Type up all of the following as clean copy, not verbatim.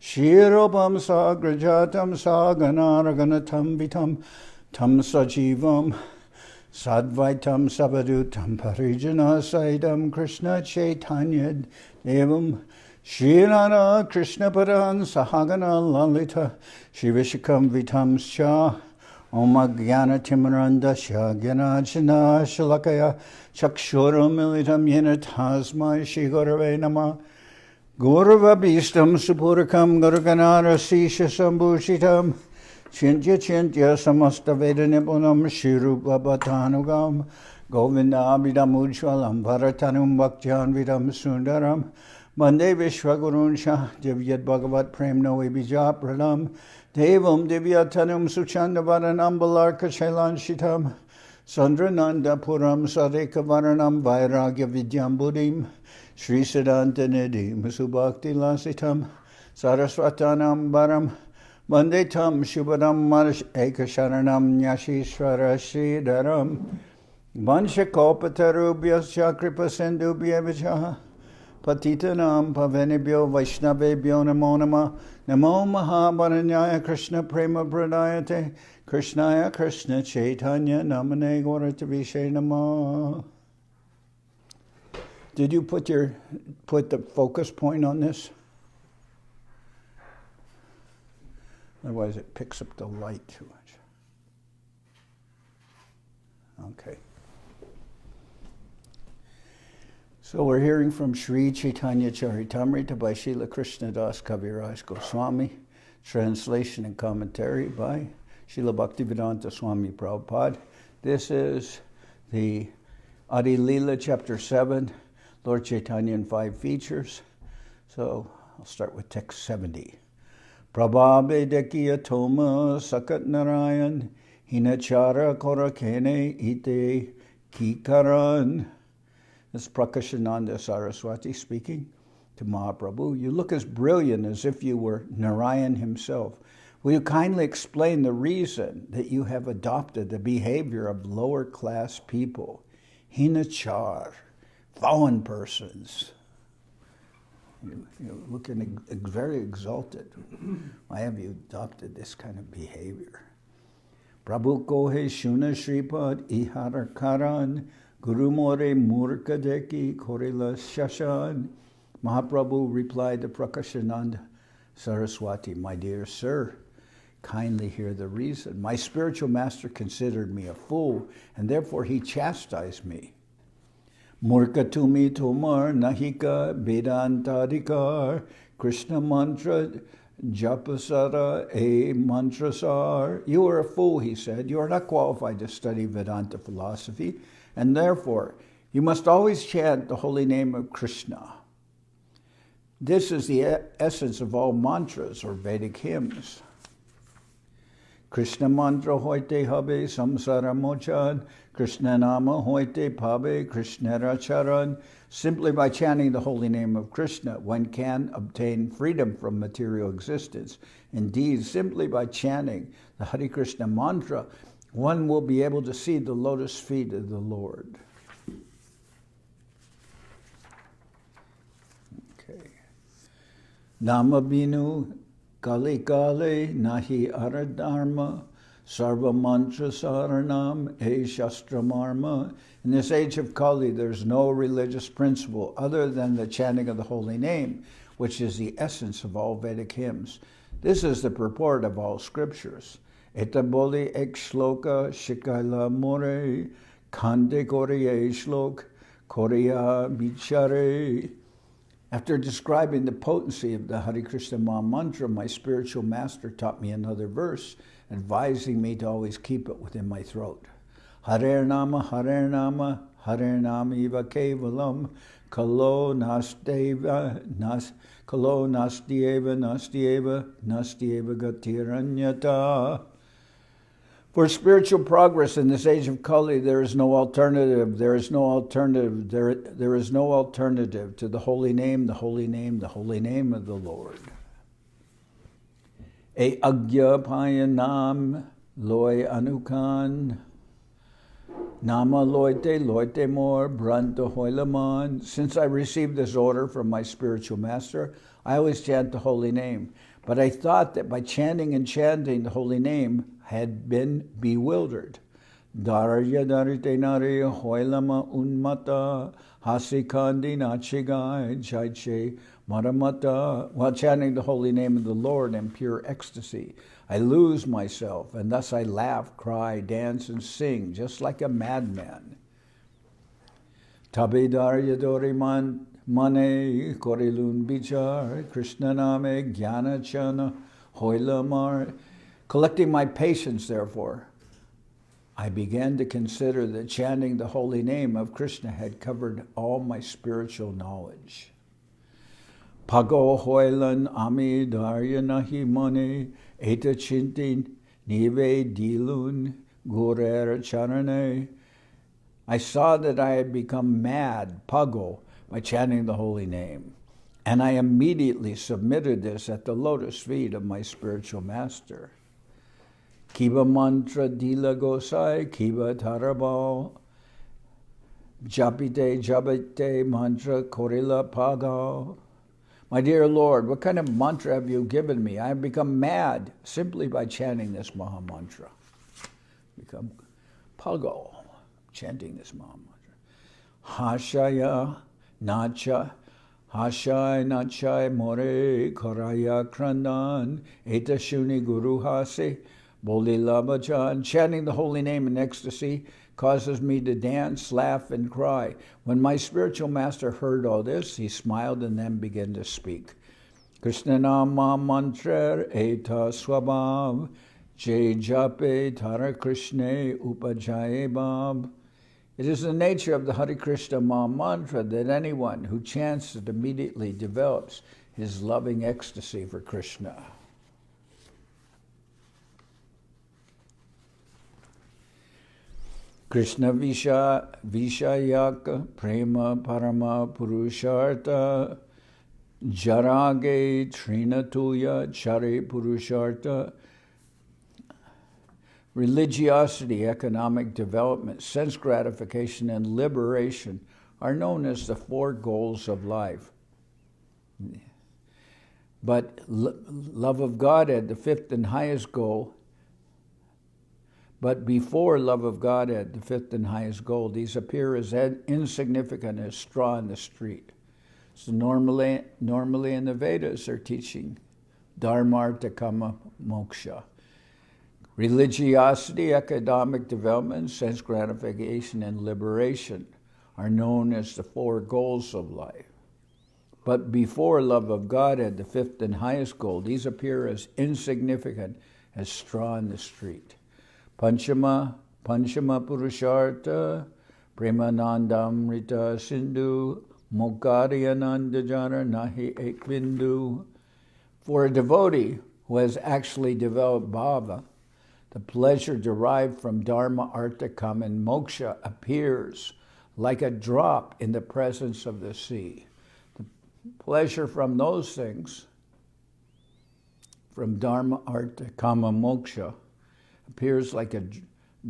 Shirobam sagrajatam saganaraganatam vitam tam sajivam sadvaitam sabadutam parijana saidam Krishna Chaitanya Devam Srila Krishna Padan Sahagana Lalita Shivishikam Vitamscha Om Jnana Timarandasya Gyanajana Shalakaya Chakshuram Militam Yena Tasmai Shri Gurave Namah Gurva Bhistam Supurakam Guruganara Sisha Sambhushitam Chintya Samasta Veda Nipunam Shirupa Bhatanugam Govinda Abhidam Ujwalam Bharatanum Bhaktyan Vidam Sundaram Mande Vishwaguruncha Divyat Bhagavat Prem Noe Bija Pranam Devam Divyatanum Suchanda Varanam Balarka Shailanshitam Sandrananda Puram Sadeka Varanam Vairagya Vidyam Buddhim Sri Siddhanta Nidhi Musubhakti Lasitam Saraswatanam Baram Mandetam Shubhadam Marash Ekasharanam Nyashishvara Sridharam Vanshakopatarubyascha Kripasindubhyevacha Patitanam Pavanibhyo Vaishnavebhyo Namo Namah Namo Mahaprabhaya Krishna Prema Pradayate Krishnaya Krishna Chaitanya Namane Gauratavishe Namah. Did you put the focus point on this? Otherwise it picks up the light too much. Okay. So we're hearing from Sri Chaitanya Charitamrita by Srila Krishnadas Kaviraj Goswami, translation and commentary by Srila Bhaktivedanta Swami Prabhupada. This is the Adi-lila, chapter 7, Lord Chaitanya and 5 features. So I'll start with text 70. Prabhabe Dekiya Toma Sakat Narayan Hinachara Korakene Ite Kikaran. This is Prakashananda Saraswati speaking to Mahaprabhu. You look as brilliant as if you were Narayan himself. Will you kindly explain the reason that you have adopted the behavior of lower class people? Hinachar, fallen persons. You're looking very exalted. Why have you adopted this kind of behavior? Prabhu kohe shuna Sripad ihar karan Guru more murka deki korila shashan. Mahaprabhu replied to Prakashananda Saraswati, my dear sir, kindly hear the reason. My spiritual master considered me a fool, and therefore he chastised me. Murka tumi tomar nahika vedantadikar Krishna mantra japasara e mantrasar. You are a fool, he said. You are not qualified to study Vedanta philosophy, and therefore you must always chant the holy name of Krishna. This is the essence of all mantras or Vedic hymns. Krishna mantra hoite habe samsara mochan, Krishna nama hoite pabe Krishnara charan. Simply by chanting the holy name of Krishna, one can obtain freedom from material existence. Indeed, simply by chanting the Hare Krishna mantra, one will be able to see the lotus feet of the Lord. Okay. Nama binu kali kale nahi aradharma sarva mantra saranam e shastramarma. In this age of Kali, there's no religious principle other than the chanting of the holy name, which is the essence of all Vedic hymns. This is the purport of all scriptures. Etaboli ek shloka shikaila more kande koriye shlok koriya bichare. After describing the potency of the Hare Krishna Maha Mantra, my spiritual master taught me another verse, advising me to always keep it within my throat. Hare Nama, Hare Nama, Hare Nama Eva Kevalam, Kalo Nastieva, Nastieva Gatiranyata. For spiritual progress in this age of Kali, there is no alternative. There is no alternative. There is no alternative to the holy name, the holy name, the holy name of the Lord. E agya payanam loy anukan Nama loite loite mor branta hoilaman. Since I received this order from my spiritual master, I always chant the holy name. But I thought that by chanting and chanting the holy name had been bewildered. Darya darite nari hoilama unmata hasikandi nachigai jaiche maramata. While chanting the holy name of the Lord in pure ecstasy, I lose myself, and thus I laugh, cry, dance, and sing, just like a madman. Tabe darya doriman mane korilun bichar Krishna name jnana chana hoilamar. Collecting my patience, therefore, I began to consider that chanting the holy name of Krishna had covered all my spiritual knowledge. Pago hoilan ami darya nahi mane eta chintin nive dilun gurer charane. I saw that I had become mad, pago, by chanting the holy name. And I immediately submitted this at the lotus feet of my spiritual master. Kiba mantra dila gosai, kiba tarabal, japite jabite mantra korila pagal. My dear Lord, what kind of mantra have you given me? I have become mad simply by chanting this Maha Mantra. Become pagal, chanting this Maha Mantra. Hashaya nacha, hashai nachai more koraya krandan, eta shuni guru hasi. Bolilabhajan, chanting the holy name in ecstasy causes me to dance, laugh, and cry. When my spiritual master heard all this, he smiled and then began to speak. Krishna nama mantra eta swabhav, jai jape tara krishne upajaye bab. It is the nature of the Hare Krishna Maha Mantra that anyone who chants it immediately develops his loving ecstasy for Krishna. Krishna Vishayaka Prema Parama Purushartha Jarage Trinatuya Chari Purushartha. Religiosity, economic development, sense gratification, and liberation are known as the four goals of life. But love of Godhead, the fifth and highest goal, but before love of Godhead, the fifth and highest goal, these appear as insignificant as straw in the street. So normally in the Vedas, they're teaching dharmartha kama moksha. Religiosity, economic development, sense gratification, and liberation are known as the four goals of life. But before love of Godhead, the fifth and highest goal, these appear as insignificant as straw in the street. Panchama Purushartha, Premanandamrita Sindhu, Mokkaryananda Jana Nahi Ekvindu. For a devotee who has actually developed bhava, the pleasure derived from dharma, artha, kama, and moksha appears like a drop in the presence of the sea. The pleasure from those things, from dharma, artha, kama, moksha, appears like a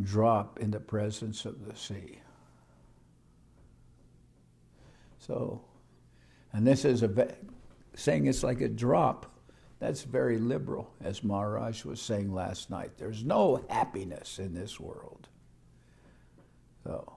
drop in the presence of the sea. So, and this is saying it's like a drop. That's very liberal, as Maharaj was saying last night. There's no happiness in this world. So,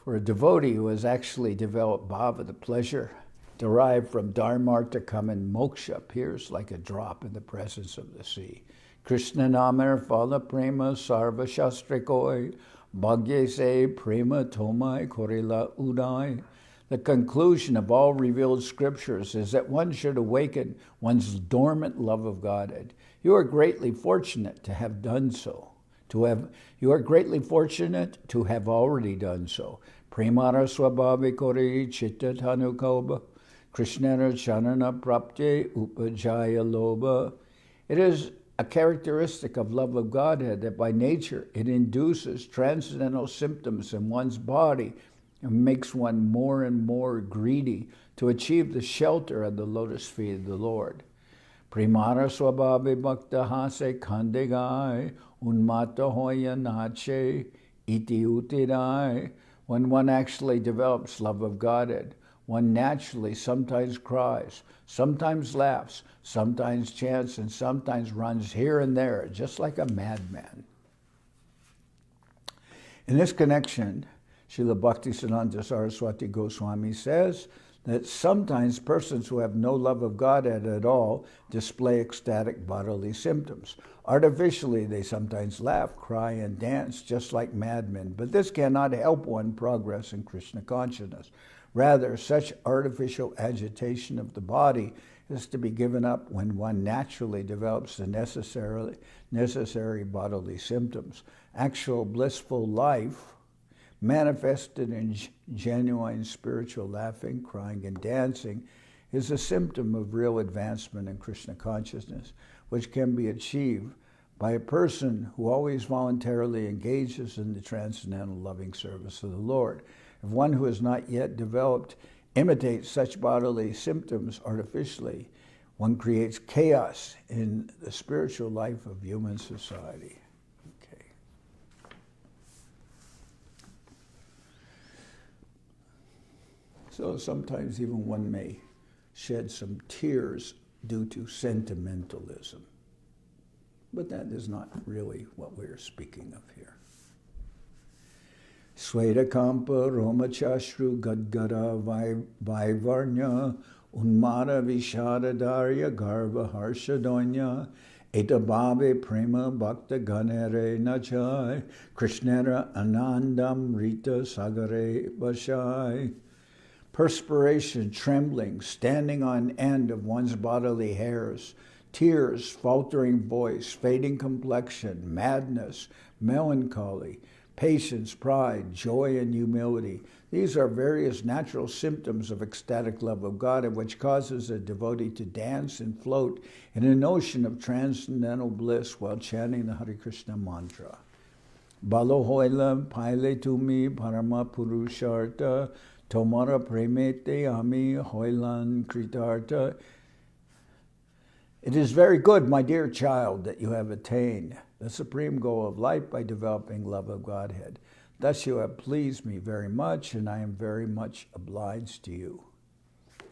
for a devotee who has actually developed bhava, the pleasure derived from dharmartha, kama, and moksha appears like a drop in the presence of the sea. Krishna namar phala prema sarva shastrikoi bhagye se prema tomai korila udai. The conclusion of all revealed scriptures is that one should awaken one's dormant love of Godhead. You are greatly fortunate to have done so. You are greatly fortunate to have already done so. Premara swabhavi kori chitta tanukoba Krishnara chanana prapte upajaya loba. It is a characteristic of love of Godhead that by nature it induces transcendental symptoms in one's body and makes one more and more greedy to achieve the shelter of the lotus feet of the Lord. Primara swabhavi bhakta hase kandegai unmata hoya nache Iti utidai. When one actually develops love of Godhead, one naturally sometimes cries, sometimes laughs, sometimes chants, and sometimes runs here and there, just like a madman. In this connection, Srila Bhaktisiddhanta Saraswati Goswami says that sometimes persons who have no love of Godhead at all display ecstatic bodily symptoms. Artificially, they sometimes laugh, cry, and dance just like madmen, but this cannot help one progress in Krishna consciousness. Rather, such artificial agitation of the body is to be given up when one naturally develops the necessary bodily symptoms. Actual blissful life, manifested in genuine spiritual laughing, crying, and dancing, is a symptom of real advancement in Krishna consciousness, which can be achieved by a person who always voluntarily engages in the transcendental loving service of the Lord. If one who has not yet developed imitates such bodily symptoms artificially, one creates chaos in the spiritual life of human society. Okay. So sometimes even one may shed some tears due to sentimentalism. But that is not really what we're speaking of here. Swetakampa Romachashru Gadgara Vaivarnya Unmara Vishadadarya Garva Harshadonya Etabhave Prema Bhakta Ganere Nachai Krishnera Anandam Rita Sagare Bashai. Perspiration, trembling, standing on end of one's bodily hairs, tears, faltering voice, fading complexion, madness, melancholy, patience, pride, joy, and humility. These are various natural symptoms of ecstatic love of God, which causes a devotee to dance and float in an ocean of transcendental bliss while chanting the Hare Krishna mantra. Balo hoila paile tumi parama purusharta tomara premete ami hoilan kritarta. It is very good, my dear child, that you have attained the supreme goal of life by developing love of Godhead. Thus you have pleased me very much, and I am very much obliged to you.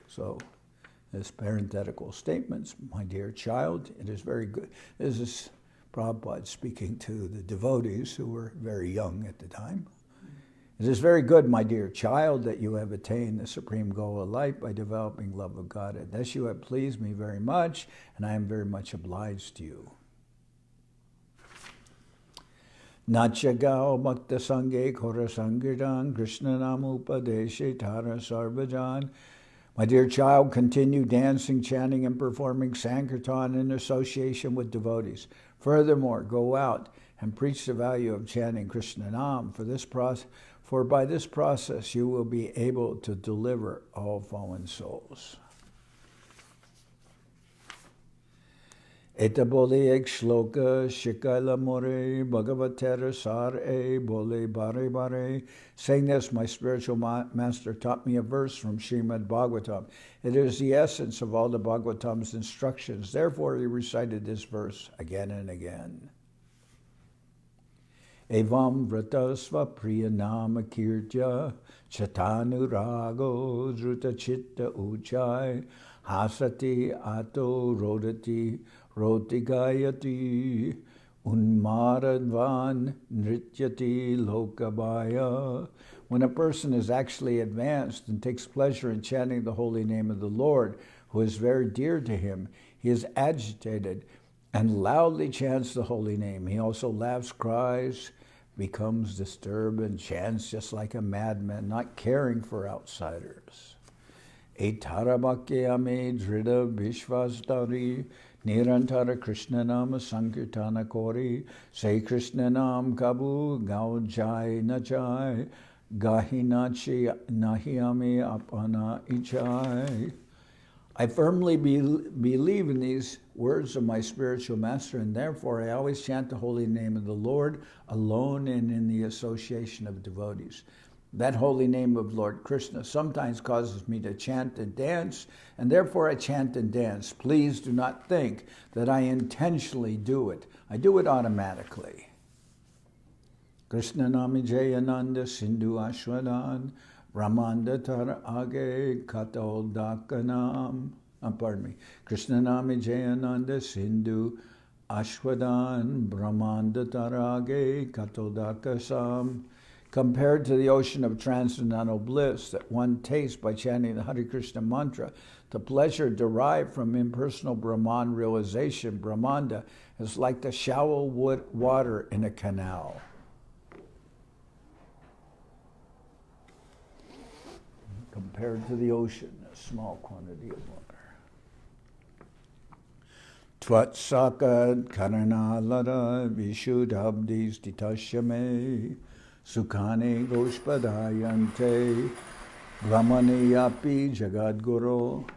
So, as parenthetical statements, my dear child, it is very good. This is Prabhupada speaking to the devotees who were very young at the time. It is very good, my dear child, that you have attained the supreme goal of life by developing love of God. Thus you have pleased me very much, and I am very much obliged to you. Nachagao Bhakta Sange Kora Sankirtan Krishna Namupadeshe Tara Sarvajan. My dear child, continue dancing, chanting, and performing Sankirtan in association with devotees. Furthermore, go out and preach the value of chanting Krishna Nam. For by this process you will be able to deliver all fallen souls. Eta bole ek shloka shikala more bhagavatera sar e bole bare bare. Saying this, my spiritual master taught me a verse from Srimad Bhagavatam. It is the essence of all the Bhagavatam's instructions. Therefore he recited this verse again and again. Evam vratasva priya nama kirtya chatanu rago dhruta chitta uchai hasati ato rodati rotigayati unmaradvan nrityati lokabaya. When a person is actually advanced and takes pleasure in chanting the holy name of the Lord, who is very dear to him, he is agitated and loudly chants the holy name. He also laughs, cries, becomes disturbed, and chants just like a madman, not caring for outsiders. Etarabhakyame drida vishvasdari nirantara Krishna nama sankirtana kori say Krishna nam kabu gao jai nachai gahinachi nahiyame apana ichai. I firmly believe in these words of my spiritual master, and therefore I always chant the holy name of the Lord alone and in the association of devotees. That holy name of Lord Krishna sometimes causes me to chant and dance, and therefore I chant and dance. Please do not think that I intentionally do it. I do it automatically. Krishnanami Jayananda Sindhu Ashwadan Brahmanda Tar Age Katoldakanam. Krishnanami Jayananda Sindhu Ashwadan Brahmanda Tarage Katodakasam. Compared to the ocean of transcendental bliss that one tastes by chanting the Hare Krishna mantra, the pleasure derived from impersonal Brahman realization, Brahmanda, is like the shallow water in a canal. Compared to the ocean, a small quantity of water. Tvatsakad karanalada vishudhabdis ditashyame Sukhane Goshpadayante Brahmaniyapi Jagadguru.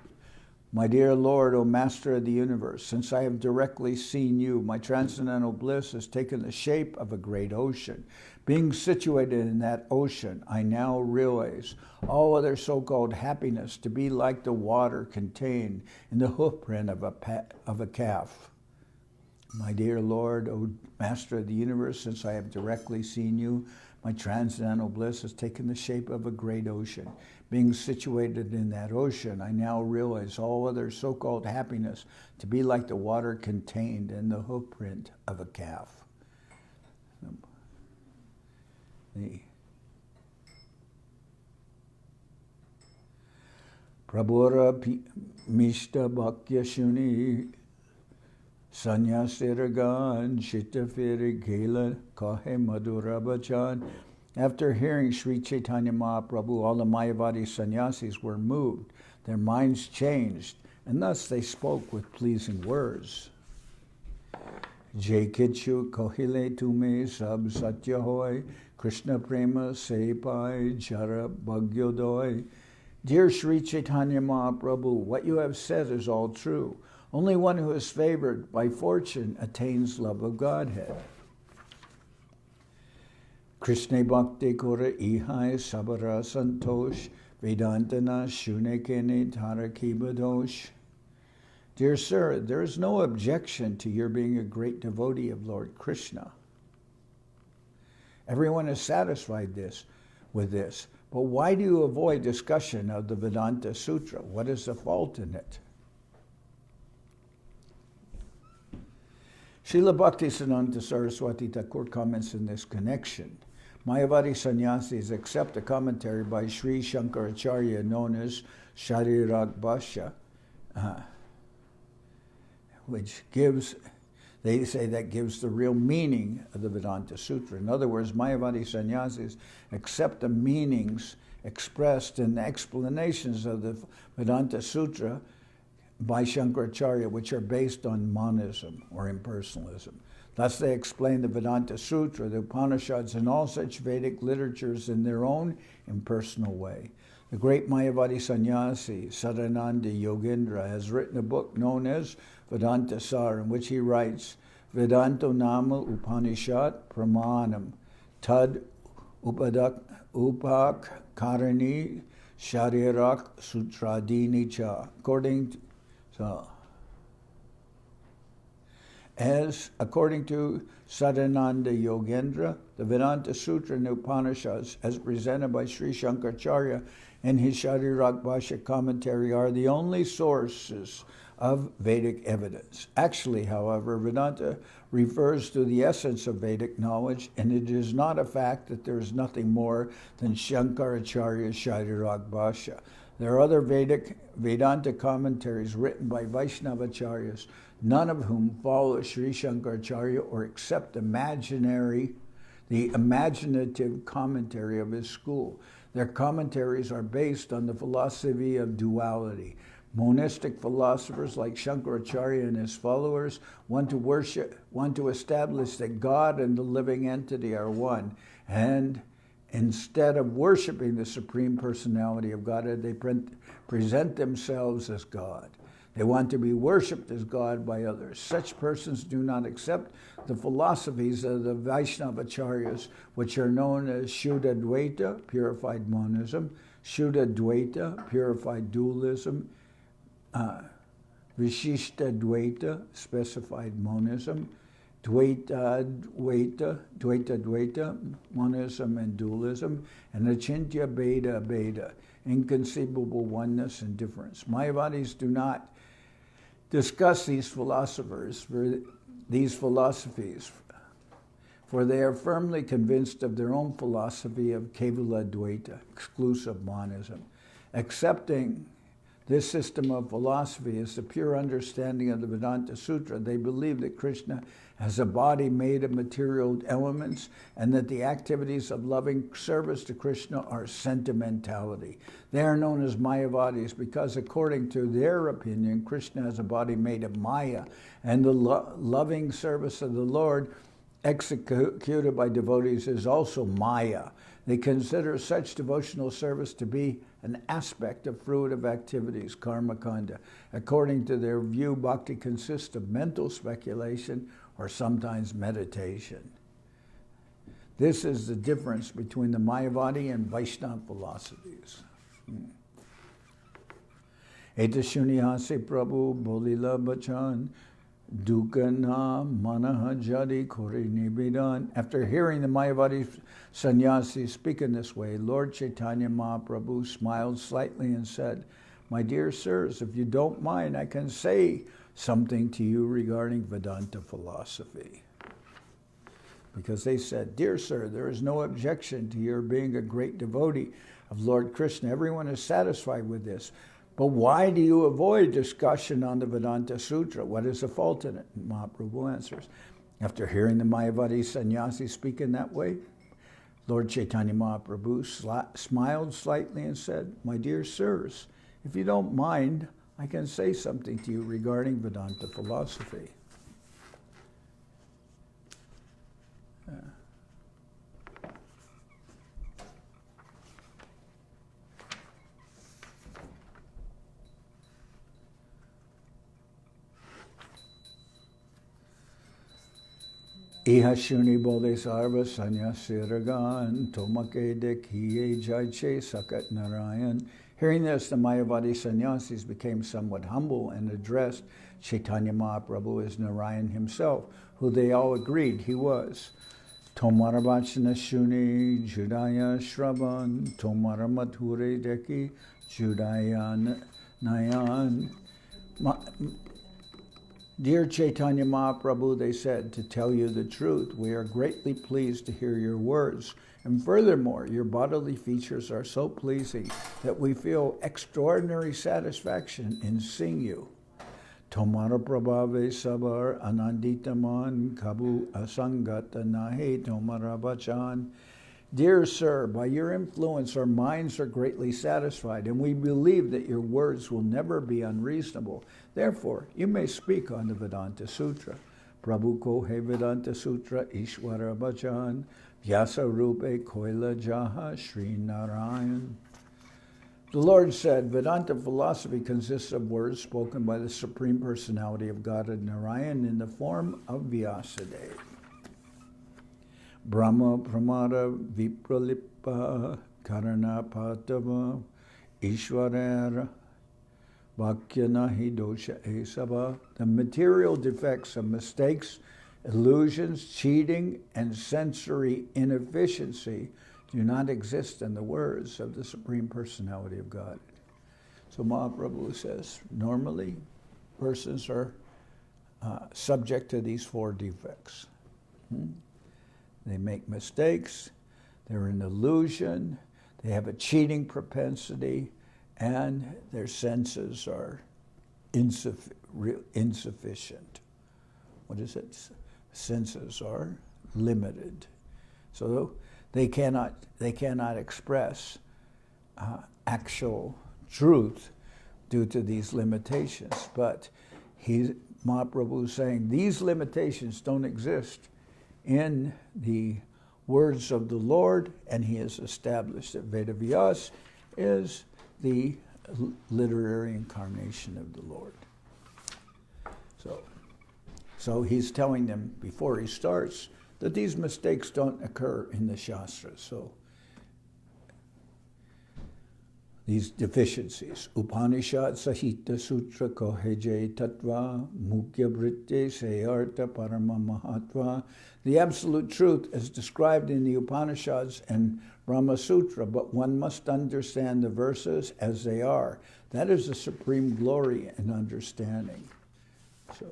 My dear Lord, O Master of the universe, since I have directly seen you, my transcendental bliss has taken the shape of a great ocean. Being situated in that ocean, I now realize all other so-called happiness to be like the water contained in the hoofprint of a calf. My dear Lord, O Master of the universe, since I have directly seen you, my transcendental bliss has taken the shape of a great ocean. Being situated in that ocean, I now realize all other so-called happiness to be like the water contained in the hoofprint of a calf. Prabhura Mishta Bhakya Shuni Sanyasiragan Shitafiri Gela Kahe Madhura Bachan. After hearing Sri Chaitanya Mahaprabhu, all the mayavadi sannyasis were moved. Their minds changed, and thus they spoke with pleasing words. Jai Kichu Kohile Tume Sab Satya Hoy Krishna Prema Sepai Jara Bhagyodoy. Dear Sri Chaitanya Mahaprabhu, what you have said is all true. Only one who is favored by fortune attains love of Godhead. Krishna Bhakti Kora Ihai Sabara Santosh Vedantana Shunekene Tarakibadosh. Dear sir, there is no objection to your being a great devotee of Lord Krishna. Everyone is satisfied with this. But why do you avoid discussion of the Vedanta Sutra? What is the fault in it? Srila Bhaktisiddhanta Saraswati Thakur comments in this connection. Mayavadi sannyasis accept a commentary by Sri Shankaracharya known as Sharirak Bhashya, which gives, they say that gives the real meaning of the Vedanta Sutra. In other words, Mayavadi sannyasis accept the meanings expressed in the explanations of the Vedanta Sutra by Shankaracharya, which are based on monism or impersonalism. Thus they explain the Vedanta Sutra, the Upanishads, and all such Vedic literatures in their own impersonal way. The great Mayavadi sannyasi, Sadananda Yogendra, has written a book known as Vedanta Sar, in which he writes, Vedanto Nama Upanishad Pramanam Tad Upak Karani Sharirak Sutradini Cha. According to Sadananda Yogendra, the Vedanta Sutra and the Upanishads, as presented by Sri Shankaracharya in his Sharirak Bhashya commentary, are the only sources of Vedic evidence. Actually, however, Vedanta refers to the essence of Vedic knowledge, and it is not a fact that there is nothing more than Shankaracharya's Sharirak Bhashya. There are other Vedanta commentaries written by Vaishnavacharyas, none of whom follow Sri Shankaracharya or accept the imaginative commentary of his school. Their commentaries are based on the philosophy of duality. Monistic philosophers like Shankaracharya and his followers want to establish that God and the living entity are one, and instead of worshiping the Supreme Personality of Godhead, they present themselves as God. They want to be worshipped as God by others. Such persons do not accept the philosophies of the Vaishnavacharyas, which are known as Shuddha Dvaita, purified monism, Shuddha Dvaita, purified dualism, Vishishta Dvaita, specified monism, Dvaita, monism and dualism, and achintya Beda, inconceivable oneness and difference. Mayavadis do not discuss these philosophies, for they are firmly convinced of their own philosophy of Kevala Dvaita, exclusive monism. Accepting this system of philosophy is the pure understanding of the Vedanta Sutra. They believe that Krishna has a body made of material elements and that the activities of loving service to Krishna are sentimentality. They are known as mayavadis because according to their opinion, Krishna has a body made of maya, and the loving service of the Lord executed by devotees is also maya. They consider such devotional service to be an aspect of fruitive activities, karma kanda. According to their view, bhakti consists of mental speculation or sometimes meditation. This is the difference between the Mayavadi and Vaishnava philosophies. Eta Shunyasi Prabhu Bolila Bachan Dukana Manaha Jadi Kori Nibidan. After hearing the Mayavadi sannyasis speak in this way, Lord Chaitanya Mahaprabhu smiled slightly and said, "My dear sirs, if you don't mind, I can say something to you regarding Vedanta philosophy." Because they said, "Dear sir, there is no objection to your being a great devotee of Lord Krishna. Everyone is satisfied with this. But why do you avoid discussion on the Vedanta Sutra? What is the fault in it?" And Mahaprabhu answers, after hearing the Mayavadi sannyasi speak in that way, Lord Chaitanya Mahaprabhu smiled slightly and said, "My dear sirs, if you don't mind, I can say something to you regarding Vedanta philosophy." Iha shuni bole sarva sannyasiragan tomake dekhiye jaiche sakat narayan. Hearing this, the Mayavadi sannyasis became somewhat humble and addressed Chaitanya Mahaprabhu as Narayan himself, who they all agreed he was. Tomara bachana shuni judaya shravan, tomara mature deki judaya nayan. Dear Chaitanya Mahaprabhu, they said, to tell you the truth, we are greatly pleased to hear your words. And furthermore, your bodily features are so pleasing that we feel extraordinary satisfaction in seeing you. Tomara prabhave sabar ananditaman kabu asangata nahe tomara bachan. Dear sir, by your influence our minds are greatly satisfied, and we believe that your words will never be unreasonable. Therefore, you may speak on the Vedanta Sutra. Prabhu ko he Vedanta Sutra Ishwara Bachan Vyasa Rupe Koila Jaha Sri Narayan. The Lord said, Vedanta philosophy consists of words spoken by the Supreme Personality of Godhead Narayan in the form of Vyasadeva. Brahma Pramada Vipralipa Karana Patava Ishwarara Bhakyanahi Dosha Esava. The material defects of mistakes, illusions, cheating, and sensory inefficiency do not exist in the words of the Supreme Personality of God. So Mahaprabhu says, normally persons are subject to these four defects. They make mistakes, they're an illusion, they have a cheating propensity, and their senses are insufficient. What is it? Senses are limited. So they cannot express actual truth due to these limitations. But Mahaprabhu is saying these limitations don't exist in the words of the Lord, and he has established that Vedavyas is the literary incarnation of the Lord. So he's telling them before he starts that these mistakes don't occur in the Shastras. So these deficiencies. Upanishad Sahita Sutra Koheje Tattva Mukhya Vritte Seyarta Parama Mahatva. The absolute truth is described in the Upanishads and Brahma Sutra, but one must understand the verses as they are. That is the supreme glory in understanding. So,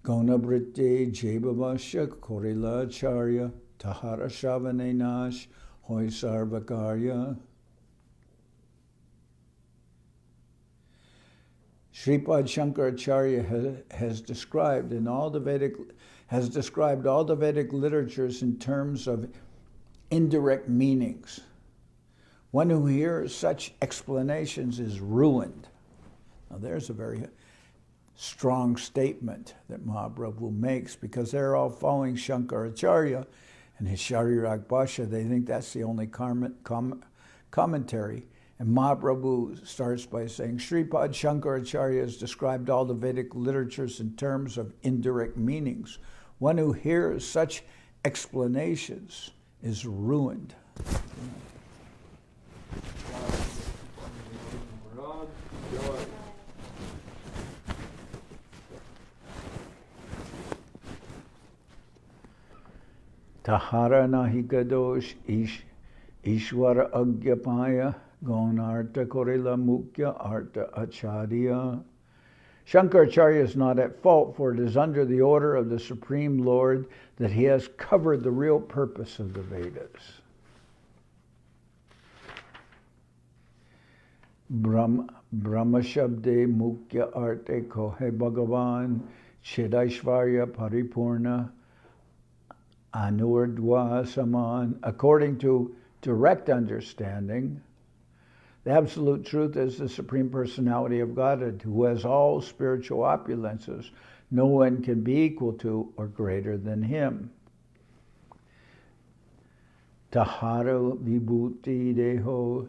Gona Vritte Jebhavasya Korila Charya Tahara Shavane Nash Hoy Sarvakarya. Sripad Shankaracharya has described all the Vedic literatures in terms of indirect meanings. One who hears such explanations is ruined. Now there's a very strong statement that Mahaprabhu makes, because they're all following Shankaracharya and his Sharirak Bhasha. They think that's the only commentary. And Mahaprabhu starts by saying, Sripad Shankaracharya has described all the Vedic literatures in terms of indirect meanings. One who hears such explanations is ruined. Tahara nahi kadosh Ishwara agyapaya Gonarta korila mukhya arta acharya. Shankaracharya is not at fault, for it is under the order of the Supreme Lord that he has covered the real purpose of the Vedas. Brahma Shabde Mukhya Arte Kohe Bhagavan Chidaishvarya Paripurna Anurdva Saman. According to direct understanding, the absolute truth is the Supreme Personality of Godhead, who has all spiritual opulences. No one can be equal to or greater than him. Tahara vibhuti deho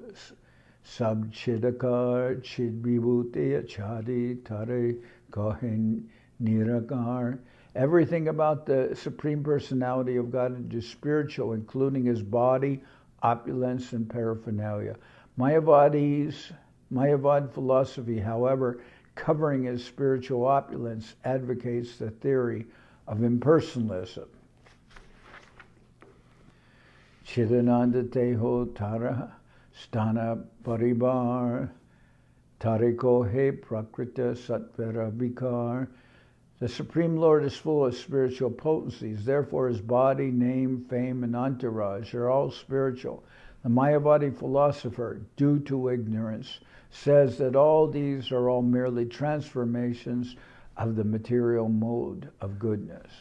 sab chidakar chid vibhuti achadi tare kohen nirakar. Everything about the Supreme Personality of God is spiritual, including his body, opulence, and paraphernalia. Mayavad philosophy, however, covering his spiritual opulence, advocates the theory of impersonalism. Chidananda teho tara stana paribar tariko he prakrita satvara vikar. The Supreme Lord is full of spiritual potencies. Therefore, his body, name, fame, and entourage are all spiritual. The Mayavadi philosopher, due to ignorance, says that all these are all merely transformations of the material mode of goodness.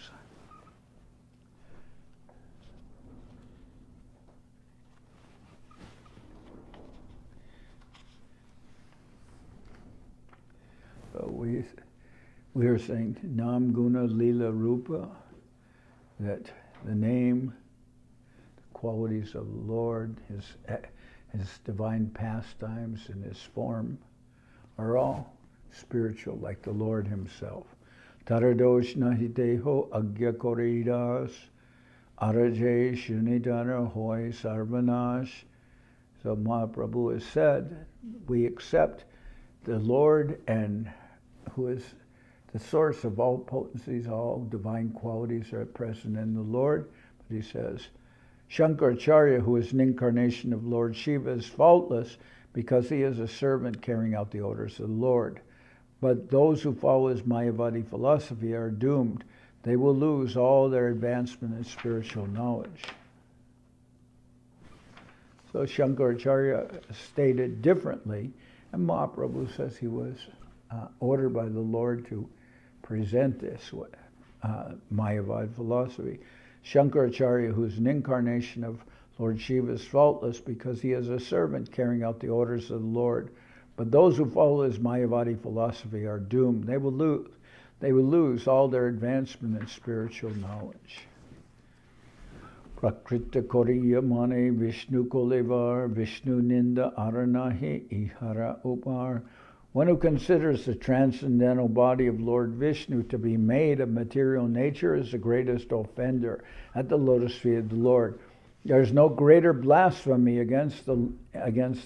So we are saying Nam Guna Lila Rupa, that the name, the qualities of the Lord, his divine pastimes and his form are all spiritual, like the Lord himself. Taradosh nahiteho agya koridas araje shunidana hoy sarvanash. So Mahaprabhu has said, we accept the Lord, and who is the source of all potencies, all divine qualities are present in the Lord. But he says, Shankaracharya, who is an incarnation of Lord Shiva, is faultless because he is a servant carrying out the orders of the Lord. But those who follow his Mayavadi philosophy are doomed. They will lose all their advancement in spiritual knowledge. So Shankaracharya stated differently, and Mahaprabhu says he was ordered by the Lord to present this Mayavad philosophy. Shankaracharya, who is an incarnation of Lord Shiva, is faultless because he is a servant carrying out the orders of the Lord. But those who follow his Mayavadi philosophy are doomed. They will lose all their advancement in spiritual knowledge. Prakrita Koriya Mane Vishnu Kolevar Vishnu Ninda Aranahi Ihara Upar. One who considers the transcendental body of Lord Vishnu to be made of material nature is the greatest offender at the lotus feet of the Lord. There's no greater blasphemy against the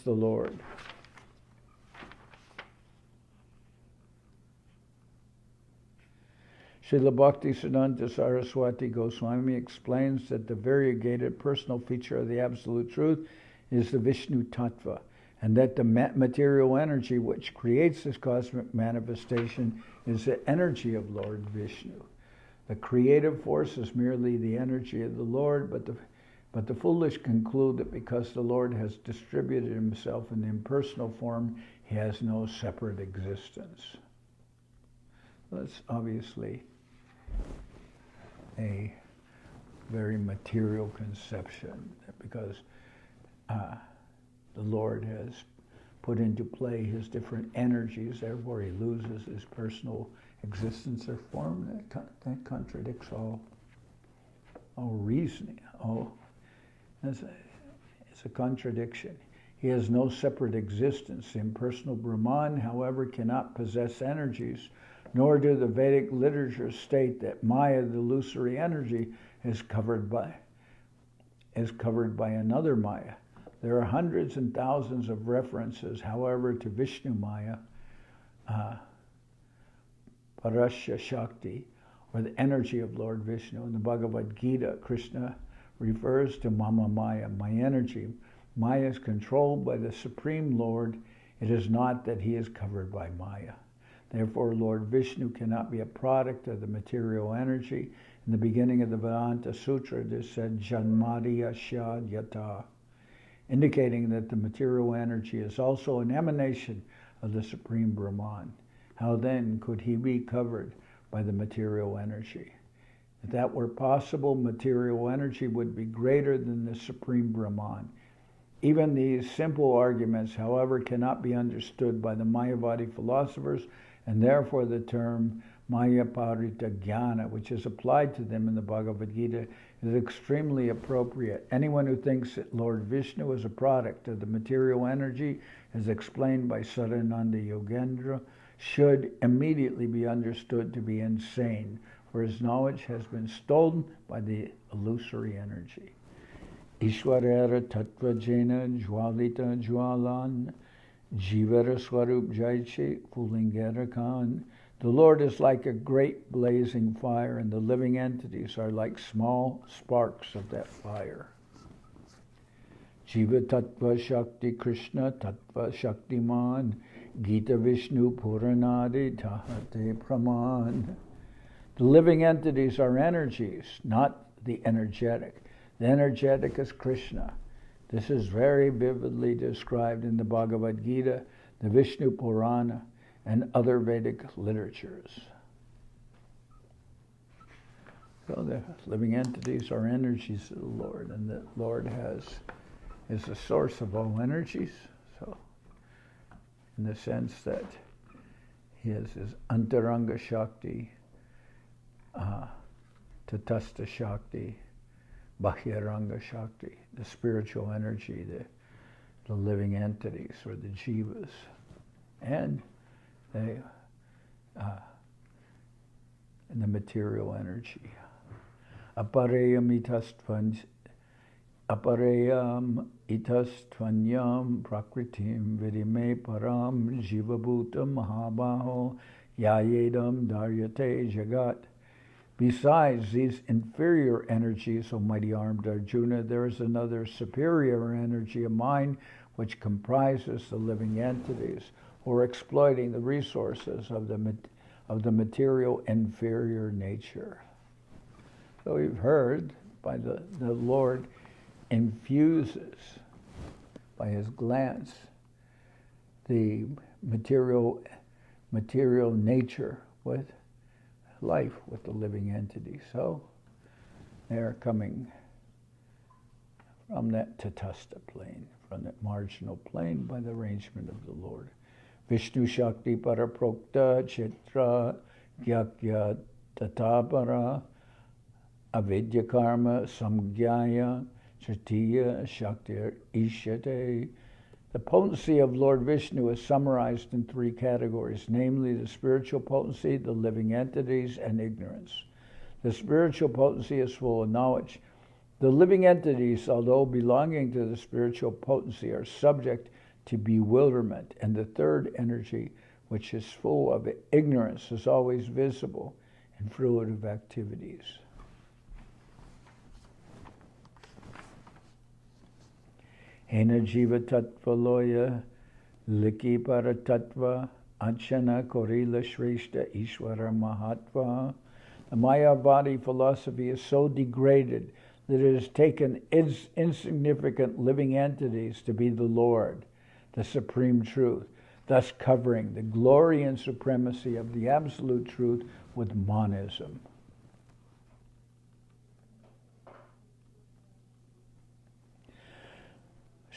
Lord. Srila Bhakti-siddhanta Saraswati Goswami explains that the variegated personal feature of the Absolute Truth is the Vishnu-tattva, and that the material energy which creates this cosmic manifestation is the energy of Lord Vishnu. The creative force is merely the energy of the Lord, but the foolish conclude that because the Lord has distributed himself in the impersonal form, he has no separate existence. That's obviously a very material conception, because the Lord has put into play his different energies, therefore he loses his personal existence or form. That contradicts all reasoning. It's a contradiction. He has no separate existence. The impersonal Brahman, however, cannot possess energies, nor do the Vedic literatures state that Maya, the illusory energy, is covered by another Maya. There are hundreds and thousands of references, however, to Vishnu Maya, Parasya Shakti, or the energy of Lord Vishnu. In the Bhagavad Gita, Krishna refers to Mama Maya, my energy. Maya is controlled by the Supreme Lord. It is not that he is covered by Maya. Therefore, Lord Vishnu cannot be a product of the material energy. In the beginning of the Vedanta Sutra, it is said, Janmadiya Shad Yata, indicating that the material energy is also an emanation of the Supreme Brahman. How then could he be covered by the material energy? If that were possible, material energy would be greater than the Supreme Brahman. Even these simple arguments, however, cannot be understood by the mayavadi philosophers, and therefore the term Mayaparita Jnana, which is applied to them in the Bhagavad Gita, is extremely appropriate. Anyone who thinks that Lord Vishnu is a product of the material energy, as explained by Sadananda Yogendra, should immediately be understood to be insane, for his knowledge has been stolen by the illusory energy. Ishwarara tattva jena jwalita jwalan jivara swarup jaiche kulingera khan. The Lord is like a great blazing fire, and the living entities are like small sparks of that fire. Jiva tattva shakti Krishna tattva shaktiman Gita Vishnu Puranadi tahate praman. The living entities are energies, not the energetic. The energetic is Krishna. This is very vividly described in the Bhagavad Gita, the Vishnu Purana, and other Vedic literatures. So the living entities are energies of the Lord, and the Lord is the source of all energies. So, in the sense that he is his Antaranga Shakti, Tatastha Shakti, Bahyaranga Shakti, the spiritual energy, the living entities, or the jivas, and the material energy. Aparayam itastvanyam prakritim vidime param jivabhutam mahabaho yayedam daryate jagat. Besides these inferior energies, O mighty armed Arjuna, there is another superior energy of mind which comprises the living entities, or exploiting the resources of the material inferior nature. So we've heard by the Lord infuses by his glance the material nature with life, with the living entity. So they are coming from that tatastha plane, from that marginal plane, by the arrangement of the Lord. Vishnu Shakti Paraprokta Chitra Gyakya Tatapara Avidya Karma Samgyaya Tritiya Shakti Ishyate. The potency of Lord Vishnu is summarized in three categories, namely the spiritual potency, the living entities, and ignorance. The spiritual potency is full of knowledge, The living entities, although belonging to the spiritual potency, are subject to bewilderment, and the third energy, which is full of ignorance, is always visible in fruitive activities. Hena jiva tattva loya, liki para tattva, anchana korila shrishta ishvara mahatva. The mayavadi philosophy is so degraded that it has taken insignificant living entities to be the Lord, the supreme truth, thus covering the glory and supremacy of the absolute truth with monism.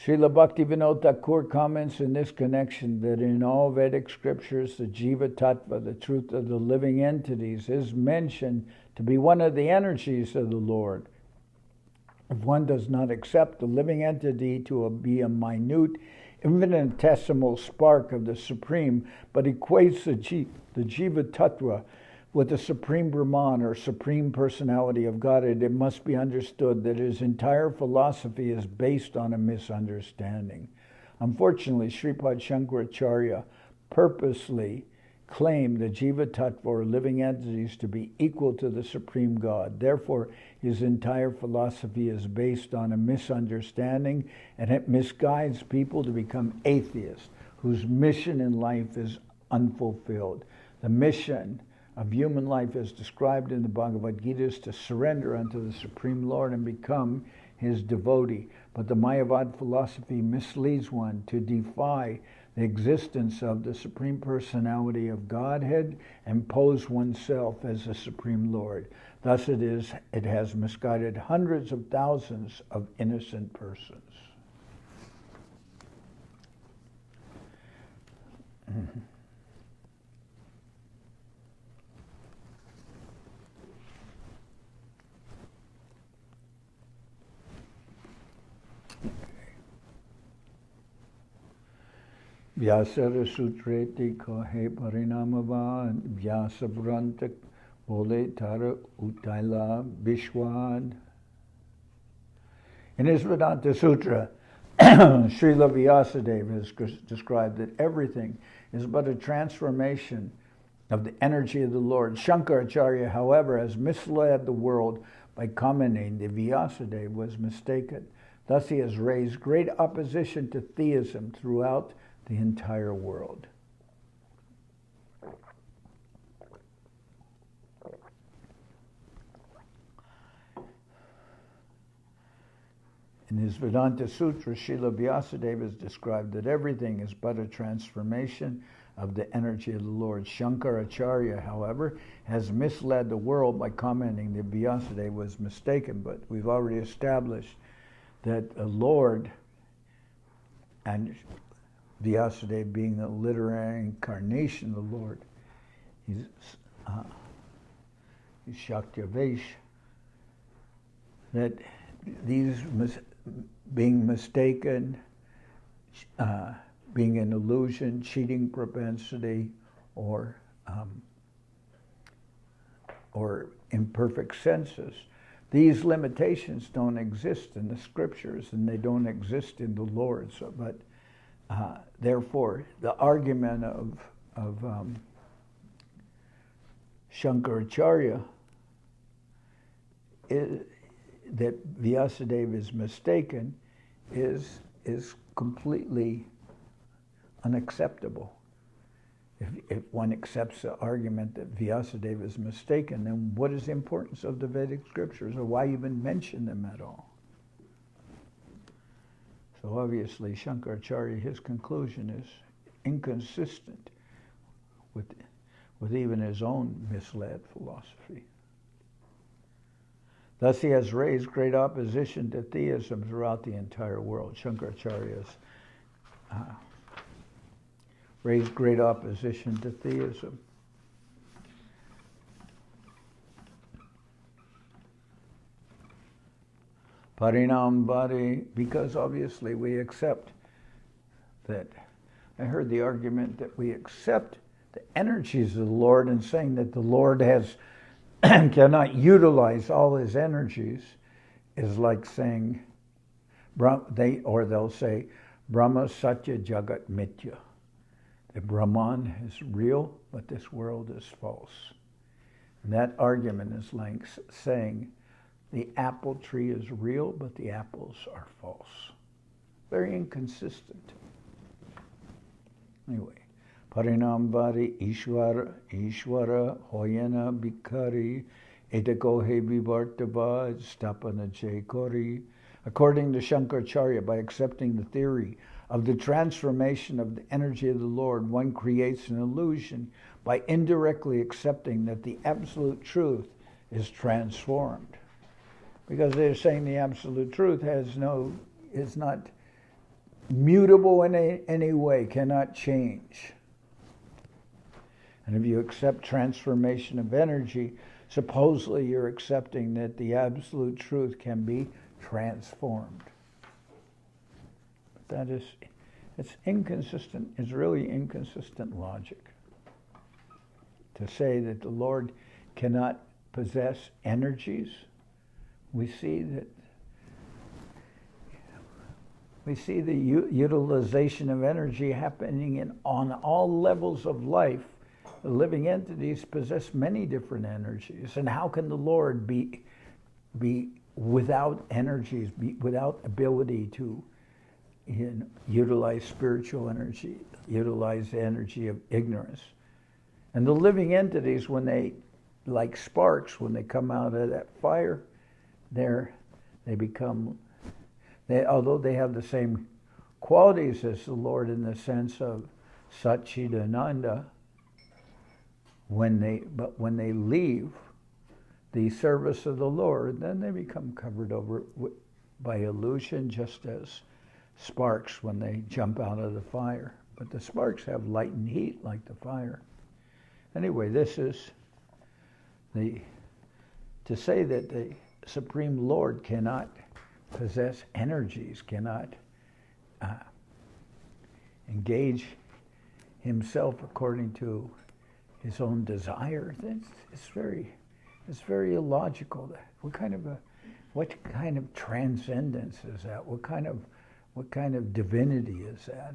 Srila Bhaktivinoda Thakur comments in this connection that in all Vedic scriptures, the Jiva Tattva, the truth of the living entities, is mentioned to be one of the energies of the Lord. If one does not accept the living entity to be a minute, infinitesimal spark of the Supreme, but equates the Jiva Tattva with the Supreme Brahman or Supreme Personality of Godhead, it must be understood that his entire philosophy is based on a misunderstanding. Unfortunately, Sripad Shankaracharya purposely claimed the Jiva Tattva or living entities to be equal to the Supreme God. Therefore, his entire philosophy is based on a misunderstanding, and it misguides people to become atheists whose mission in life is unfulfilled. The mission of human life as described in the Bhagavad Gita is to surrender unto the Supreme Lord and become his devotee. But the Mayavad philosophy misleads one to defy the existence of the Supreme Personality of Godhead and pose oneself as the Supreme Lord. Thus it has misguided hundreds of thousands of innocent persons. Vyasara Sutreti Kahe Parinamavad Vyasa Brantak Bole Tara Utaila Vishwad. In his Vedanta Sutra, Srila Vyasadeva has described that everything is but a transformation of the energy of the Lord. Shankaracharya, however, has misled the world by commenting that Vyasadeva was mistaken. Thus he has raised great opposition to theism throughout the entire world. In his Vedanta Sutra, Srila Vyasadeva has described that everything is but a transformation of the energy of the Lord. Shankaracharya, however, has misled the world by commenting that Vyasadeva was mistaken, but we've already established that the Lord, and Vyasadeva being the literary incarnation of the Lord, he's Shakti-avesh, that these being mistaken, being an illusion, cheating propensity, or imperfect senses, these limitations don't exist in the scriptures, and they don't exist in the Lord. So, but therefore, the argument of Shankaracharya is that Vyasadeva is mistaken is completely unacceptable. If one accepts the argument that Vyasadeva is mistaken, then what is the importance of the Vedic scriptures, or why even mention them at all? So obviously Shankaracharya, his conclusion is inconsistent with even his own misled philosophy. Thus he has raised great opposition to theism throughout the entire world. Shankaracharya has raised great opposition to theism. Parinam Bhari, because obviously we accept that. I heard the argument that we accept the energies of the Lord, and saying that the Lord has cannot utilize all his energies is like saying, they'll say, Brahma Satya Jagat Mithya. The Brahman is real, but this world is false. And that argument is like saying the apple tree is real, but the apples are false. Very inconsistent. Anyway, Parinamvari Ishwara Hoyana Bikari Etakohe Vivartavad Stapana Jekori. According to Shankaracharya, by accepting the theory of the transformation of the energy of the Lord, one creates an illusion by indirectly accepting that the absolute truth is transformed. Because they're saying the absolute truth is not mutable in any way, cannot change. And if you accept transformation of energy, supposedly you're accepting that the absolute truth can be transformed. But it's inconsistent, it's really inconsistent logic. To say that the Lord cannot possess energies, we see the utilization of energy happening on all levels of life. The living entities possess many different energies. And how can the Lord be without energies, be without ability to utilize spiritual energy, utilize the energy of ignorance? And the living entities, when they, like sparks, when they come out of that fire, although they have the same qualities as the Lord in the sense of Satchidananda, when they leave the service of the Lord, then they become covered over by illusion, just as sparks when they jump out of the fire. But the sparks have light and heat like the fire. Anyway, this is to say that the Supreme Lord cannot possess energies, cannot engage himself according to his own desire. It's very illogical. What kind of transcendence is that? What kind of divinity is that?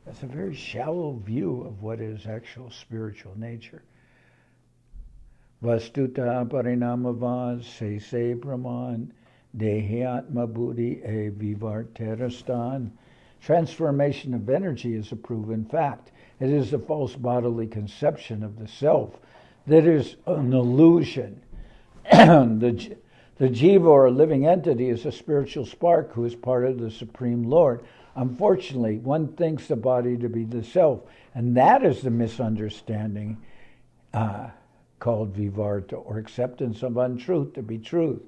That's a very shallow view of what is actual spiritual nature. Vastuta parinamavad se brahman dehyatma buddhi e vivarterastan. Transformation of energy is a proven fact. It is a false bodily conception of the self that is an illusion. The jiva, or living entity, is a spiritual spark who is part of the Supreme Lord. Unfortunately, one thinks the body to be the self, and that is the misunderstanding called vivarta, or acceptance of untruth to be truth.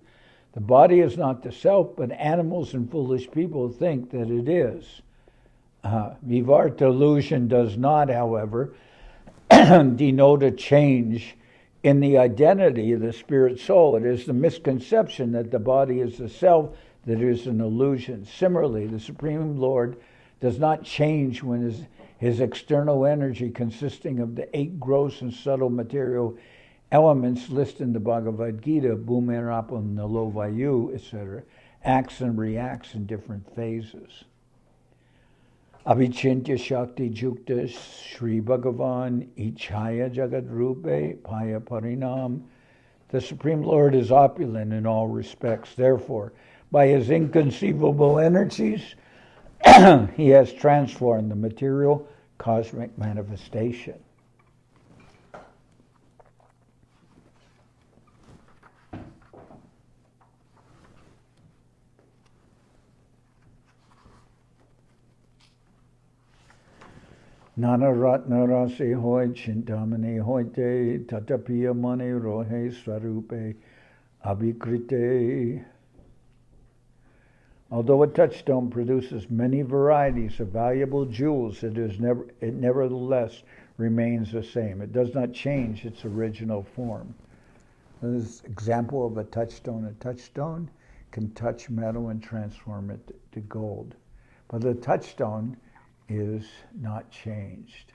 The body is not the self, but animals and foolish people think that it is. Vivarta illusion does not, however, denote a change in the identity of the spirit soul. It is the misconception that the body is the self that is an illusion. Similarly, the Supreme Lord does not change when his external energy, consisting of the 8 gross and subtle material elements listed in the Bhagavad Gita, Bhumirapa, Nalo Vayu, etc., acts and reacts in different phases. Avichintya Shakti Jukta Sri Bhagavan Ichaya Jagat Rupe Paya Parinam. The Supreme Lord is opulent in all respects. Therefore, by his inconceivable energies, he has transformed the material cosmic manifestation. Nana Ratna Rasi Hoy Chintamani Hoite Tatapiya Mani Rohe Swarupe Abhikrite. Although a touchstone produces many varieties of valuable jewels, it nevertheless remains the same. It does not change its original form. This is an example of a touchstone. A touchstone can touch metal and transform it to gold. But the touchstone is not changed,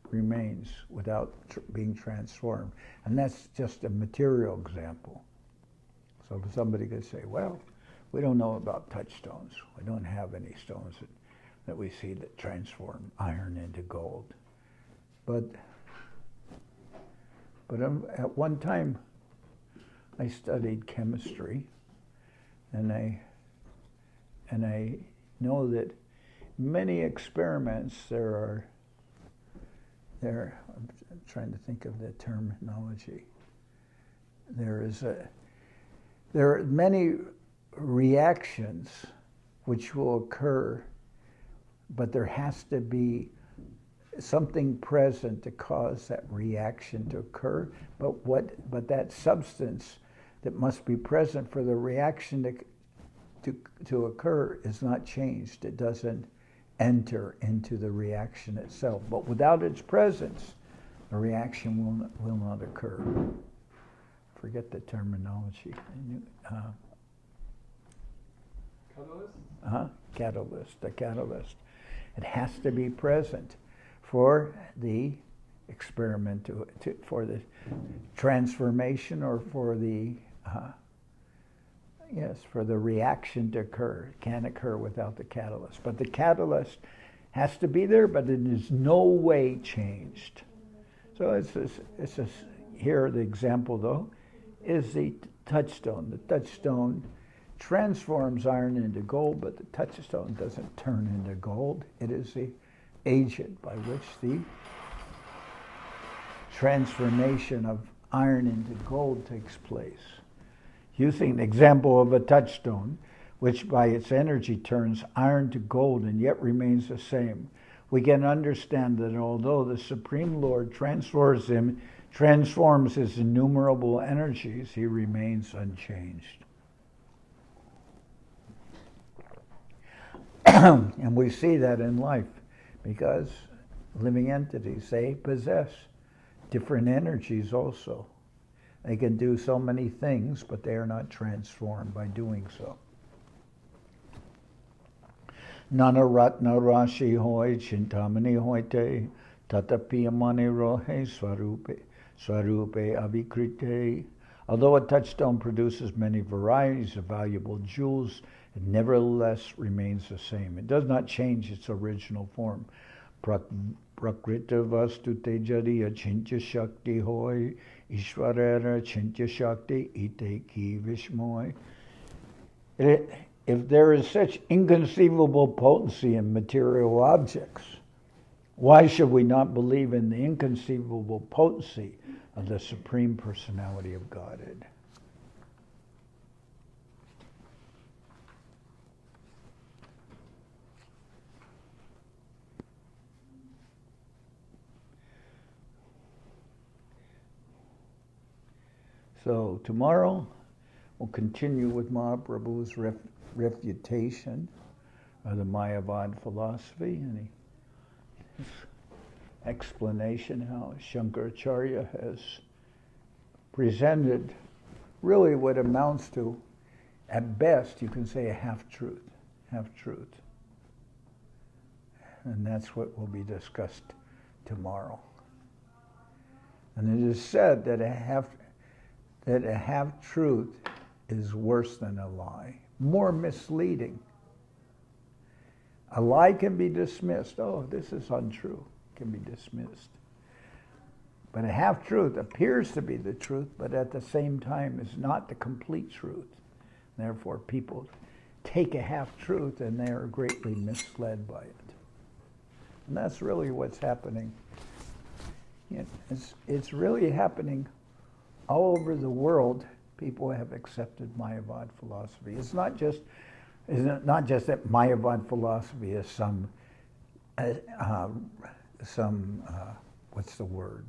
remains without being transformed. And that's just a material example. So somebody could say, well, we don't know about touchstones. We don't have any stones that we see that transform iron into gold. But at one time, I studied chemistry, and I know that many experiments I'm trying to think of the terminology. There are many reactions which will occur, but there has to be something present to cause that reaction to occur. But that substance that must be present for the reaction to occur is not changed. It doesn't enter into the reaction itself. But without its presence, the reaction will not occur. Forget the terminology. Catalyst? The catalyst. It has to be present for the experiment, for the transformation, or for the for the reaction to occur. It can't occur without the catalyst. But the catalyst has to be there, but it is no way changed. So it's just here the example though is the touchstone. The touchstone transforms iron into gold, but the touchstone doesn't turn into gold. It is the agent by which the transformation of iron into gold takes place. Using the example of a touchstone, which by its energy turns iron to gold and yet remains the same, we can understand that although the Supreme Lord transforms his innumerable energies, he remains unchanged. And we see that in life, because living entities, they possess different energies also. They can do so many things, but they are not transformed by doing so. Nana ratna rashi hoy chintamani hoite tatapiyamani rohe swarupe avikrite. Although a touchstone produces many varieties of valuable jewels, it nevertheless remains the same. It does not change its original form. Prakrita vastu tejari achintya shakti hoy ishwarara achintya shakti ite ki vishmoy. If there is such inconceivable potency in material objects, why should we not believe in the inconceivable potency of the Supreme Personality of Godhead? So tomorrow we'll continue with Mahaprabhu's refutation of the mayavadi philosophy and his explanation how Shankaracharya has presented really what amounts to, at best, you can say a half-truth. And that's what will be discussed tomorrow. And it is said that a half-truth is worse than a lie, more misleading. A lie can be dismissed. Oh, this is untrue. Can be dismissed. But a half-truth appears to be the truth, but at the same time is not the complete truth. Therefore, people take a half-truth and they are greatly misled by it. And that's really what's happening. It's really happening all over the world. People have accepted mayavadi philosophy. It's not just that mayavadi philosophy is some what's the word?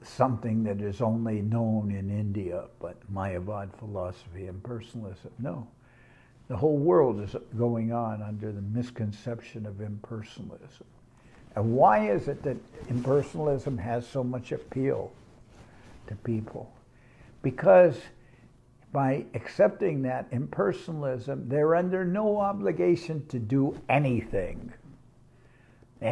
Something that is only known in India, but mayavadi philosophy and personalism. No. The whole world is going on under the misconception of impersonalism. And why is it that impersonalism has so much appeal to people? Because by accepting that impersonalism, they're under no obligation to do anything. They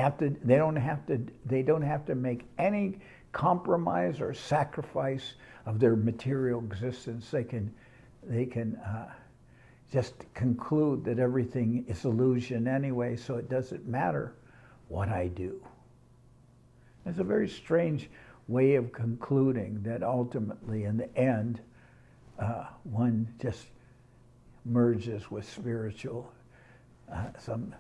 don't have to make any compromise or sacrifice of their material existence. They can just conclude that everything is illusion anyway, so it doesn't matter what I do. It's a very strange way of concluding that ultimately, in the end, one just merges with spiritual, some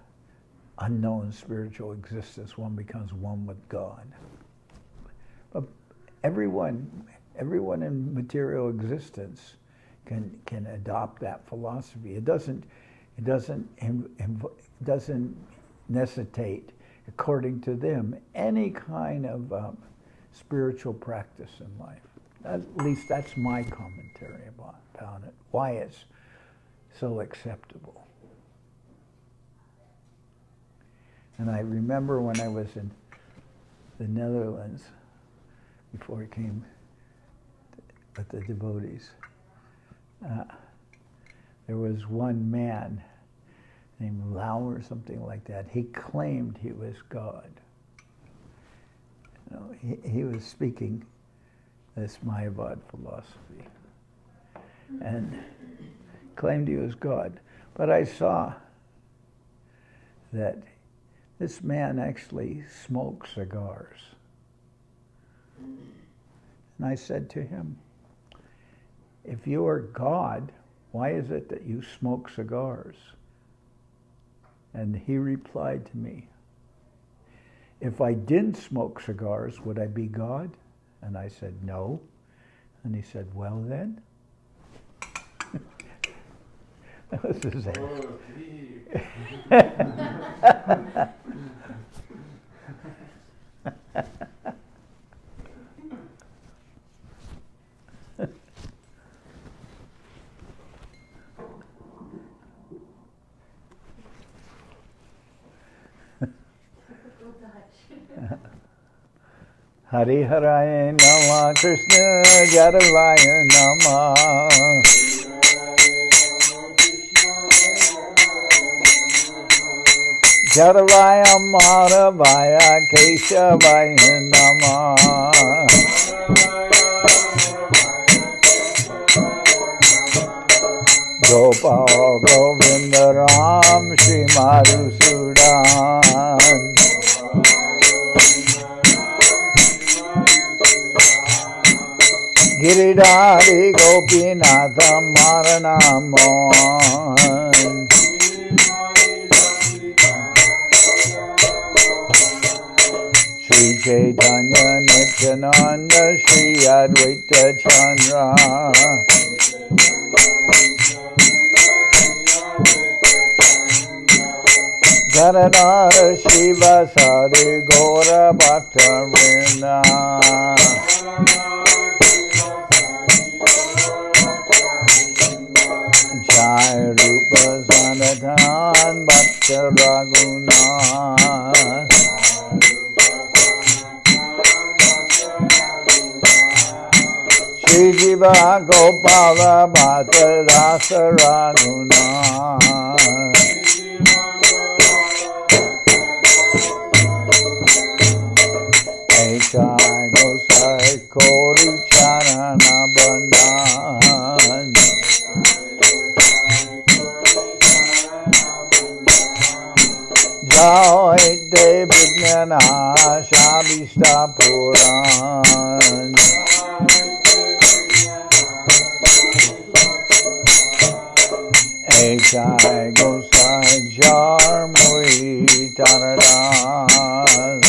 unknown spiritual existence. One becomes one with God. But everyone in material existence can adopt that philosophy. It doesn't necessitate, according to them, any kind of spiritual practice in life. At least that's my commentary about it. Why it's so acceptable. And I remember when I was in the Netherlands, before I came with the devotees, there was one man named Lau or something like that. He claimed he was God. You know, he was speaking this mayavadi philosophy and claimed he was God. But I saw that this man actually smoked cigars. And I said to him, if you are God, why is it that you smoke cigars? And he replied to me, if I didn't smoke cigars, would I be God? And I said, no. And he said, well then. That was his answer. Hari Haraya Nama Krishna Jadavaya Nama Jadavaya Madhavaya Keshavaya Nama Gopal Govinda Ram Shri Madhusudan Giridhari Gopinatha Maranamon Shri Chaitanya Nityananda Shri Advaita Chandra Janardan Shiva Sadi Gora Bhakta Vrinda Jai Rupa Sanatan Bhakta Raghunath Shri Jiva Gopala Bhata Rasa Raghunath Ekai Gosai Kori Charana Bandhan Jai De Vignana Shabista Puran Ekai Gosai Jar Muri Janardan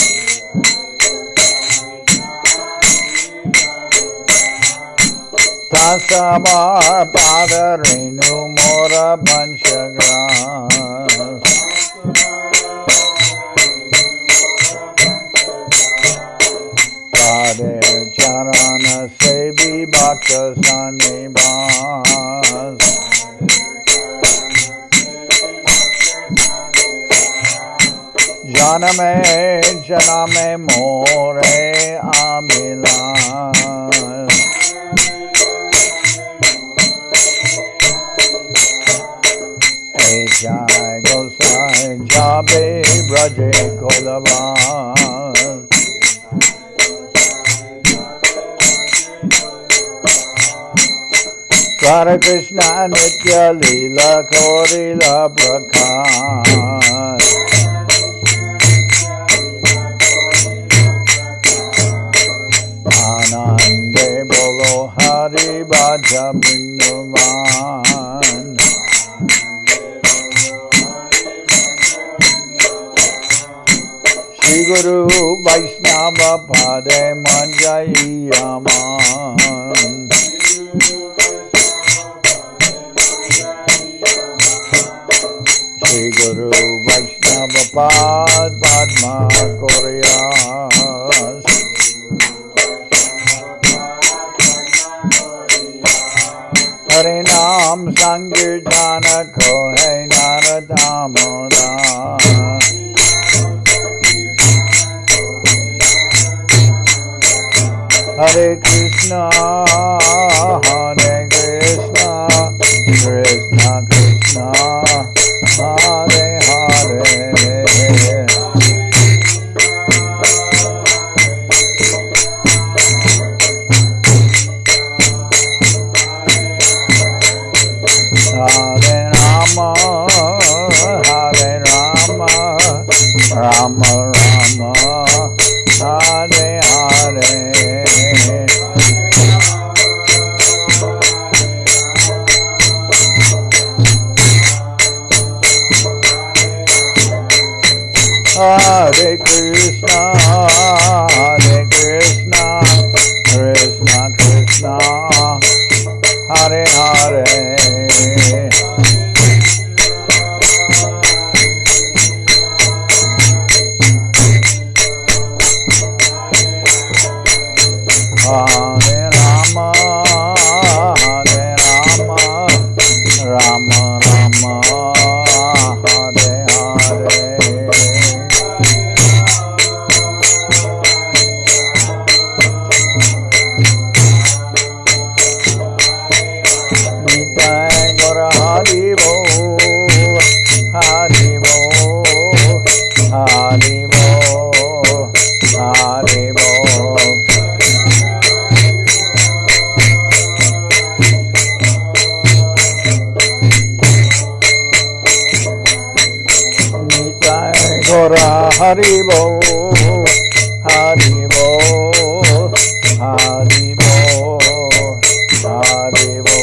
Tasamar Padarenu Mora Panchagram Pader Charana Sevi Bhakta Sanibas Janame More Amilas Jai Gosai Jabe Braje Kodavan Radha Krishna Nitya Lila Korila Prakash Anande Bolo Hari Bhaja Binduvan Shri Guru Vaishnava Pade Manjayaman Shri Guru Vaishnava Pad Padma Koryas Harinam Sankirtana Kohai Naradamoda Hare Krishna, Krishna Krishna, Hare Hare. Hare Rama, Rama Rama, Hare Hare. Hare Krishna, Krishna Krishna, Hare Hare. Hare Rama, Rama Rama, Hare Hare. Haribo, Haribo, Haribo, Haribo. Nitai Gora Haribo, Haribo, Haribo, Haribo.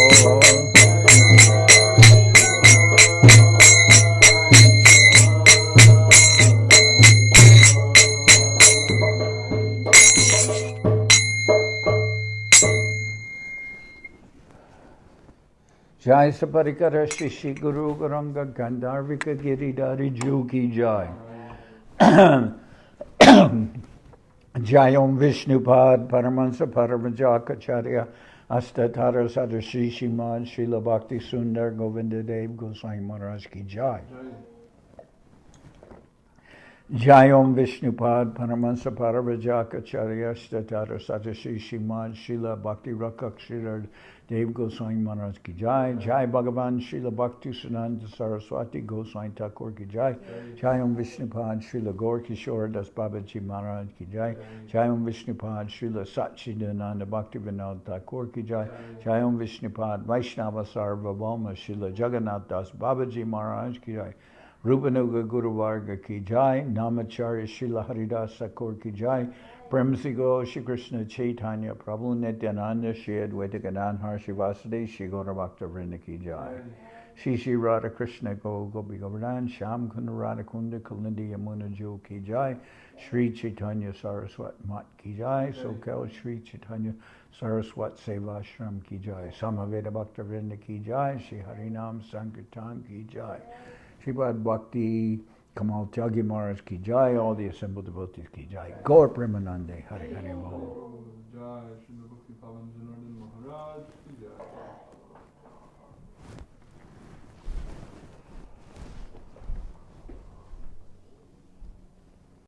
Jai Saparikara Shishi Guru Garanga Gandharvika Giridhari Juki Jai. Jai Om Vishnupad Paramahansa Paramajakacharya Astatara Sadashri Shimad Srila Bhakti Sundar Govinda Dev Goswami Maharaj Ki Jai. Jai Om Vishnupad Paramahansa Paramajakacharya Astatara Sadashri Shimad Srila Bhakti Rakshakshira Dev Goswami Maharaj Ki Jai. Jai Bhagavan Srila Bhakti Saraswati Goswami Thakur Ki Jai. Jai Om Vishnupad Srila Gaur Kishore Das Babaji Maharaj Ki Jai. Jai Om Vishnupad Srila Satchidananda Bhakti Vinod Thakur Ki Jai. Jai Om Vishnupad Vaishnava Sarvabhauma Srila Jagannath Das Babaji Maharaj Ki Jai. Rupanuga Guru Varga Ki Jai. Namacharya Srila Haridas Thakur Ki Jai. Premsigo Shri Krishna Chaitanya Prabhu Nityananda Shri Advaita Gadadhar Shivasade Shri Gaura Bhakta Vrinda Ki Jai. Shri Shri Radha Krishna Gopi Govardhan Sham Kunda Radha Kunda Kalindi Yamuna Jo Ki Jai. Shri Chaitanya Saraswat Mat Ki Jai. Soquel Shri Chaitanya Saraswat Seva Ashram Ki Jai. Samaveda Bhakta Vrinda Ki Jai. Shri Harinam Sankirtan Ki Jai. Sripad Bhakti Kamal Tyagi Maharaj Ki Jai, all the assembled devotees Ki Jai. Gaur Premanande, Hari Hari Bol.